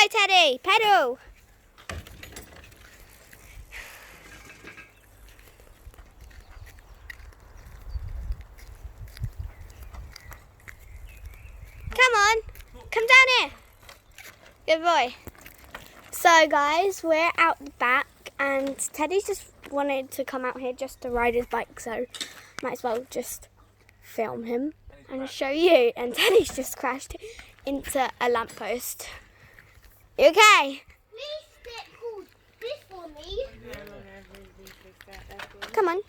Go, Teddy. Pedal. Come on. Come down here. Good boy. So, guys, we're out the back, and Teddy just wanted to come out here just to ride his bike, so might as well just film him and show you. And Teddy's just crashed into a lamppost. You okay? Please get called this for me. Come on.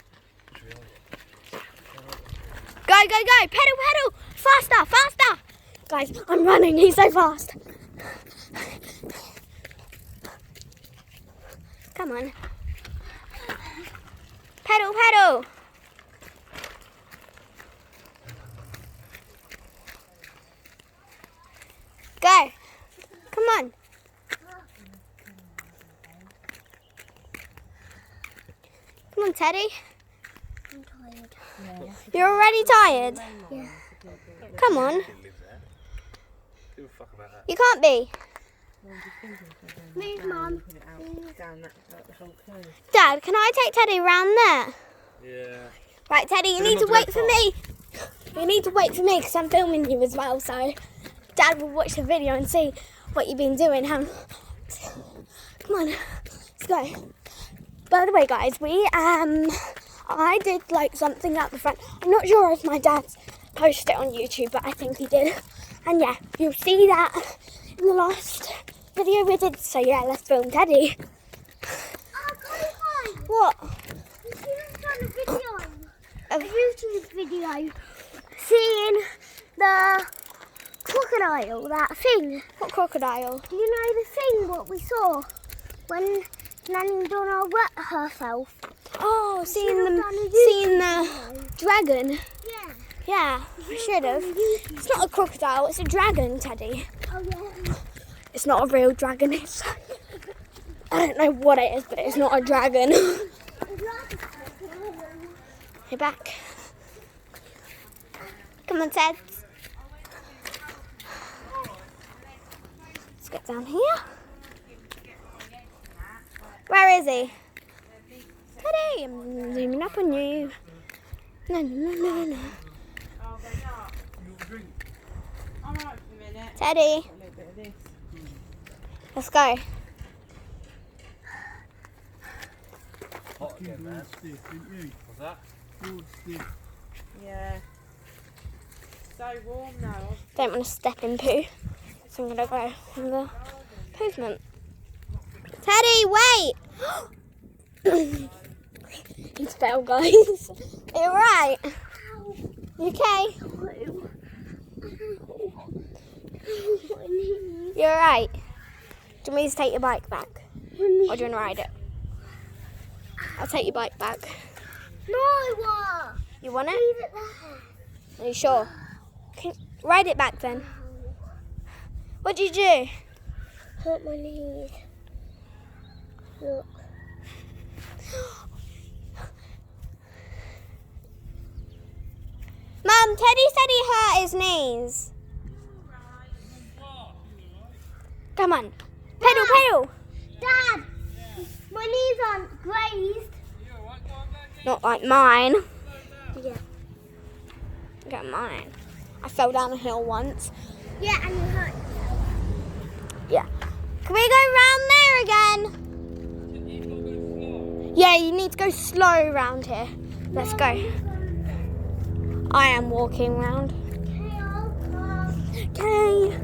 Go, go, go. Pedal, pedal. Faster, faster. Guys, I'm running. He's so fast. Come on. Pedal, pedal. Go. Come on. Come on, Teddy. I'm tired. You're already tired? Yeah. Come on. Give a fuck about that. You can't be. Move, Mum. Dad, can I take Teddy round there? Yeah. Right, Teddy, you Can need you to not do wait it for me. You need to wait for me because I'm filming you as well. So Dad will watch the video and see what you've been doing. Come on, let's go. By the way, guys, I did like something at the front. I'm not sure if my dad posted it on YouTube, but I think he did. And yeah, you'll see that in the last video we did. So yeah, let's film Teddy. What? I've done a video. A YouTube video. Seeing the crocodile, that thing. What crocodile? Do you know the thing what we saw when Nanny Donna wet herself? Oh, seeing have the done a YouTube dragon. Yeah. Yeah, I should have. It's not a crocodile, it's a dragon, Teddy. Oh yeah. It's not a real dragon. It's, I don't know what it is, but it's not a dragon. You're back. Come on, Ted. Let's get down here. Where is he? Teddy, I'm zooming up on you. No, no, no, no, no. Teddy, let's go. Hot again, man. What's that? Yeah. So warm now. Don't want to step in poo, so I'm gonna go on the pavement. Teddy, wait! He's fell, guys. Are you alright? You okay? You're alright. Do you want me to take your bike back? Or do you want to ride it? I'll take your bike back. No! You want it? Leave it there. Are you sure? Ride it back then. What did you do? Hurt my knees. Look. Mum, Teddy said he hurt his knees. Come on. Pedal, pedal. Dad! My knees aren't grazed. Not like mine. Yeah. Look at mine. I fell down a hill once. Yeah, and you hurt. Yeah. Can we go round there again? Yeah, you need to go slow round here. Let's go. I am walking round. Okay.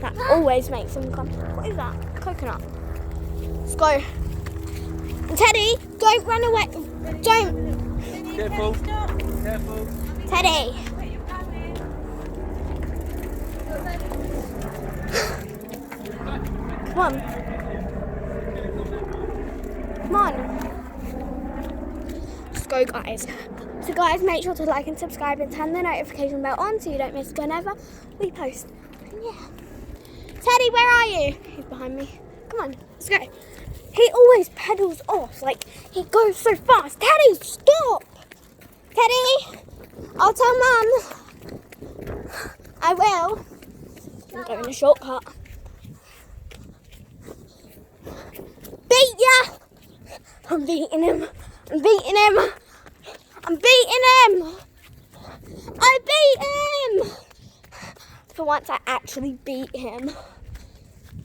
That always makes them come. What is that? Coconut. Let's go. And Teddy, don't run away. Don't. Careful. Careful. Teddy. Come on. Come on. Let's go, guys. So, guys, make sure to like and subscribe and turn the notification bell on so you don't miss whenever we post. And yeah. Teddy, where are you? He's behind me. Come on, let's go. He always pedals off. Like, he goes so fast. Teddy, stop. Teddy, I'll tell Mum. I will. I'm going a shortcut. I'm beating him. I'm beating him. I'm beating him. I beat him. For once, I actually beat him.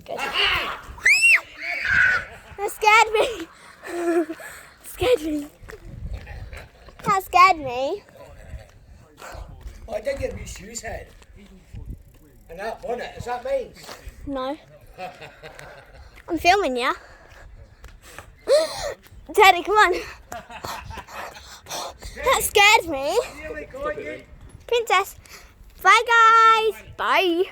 Good. That scared me. Scared me. That scared me. I did get a wee shoes head. And that won it. Is that mine? No. I'm filming you. Teddy, come on. That scared me. Princess. Bye, guys. Bye.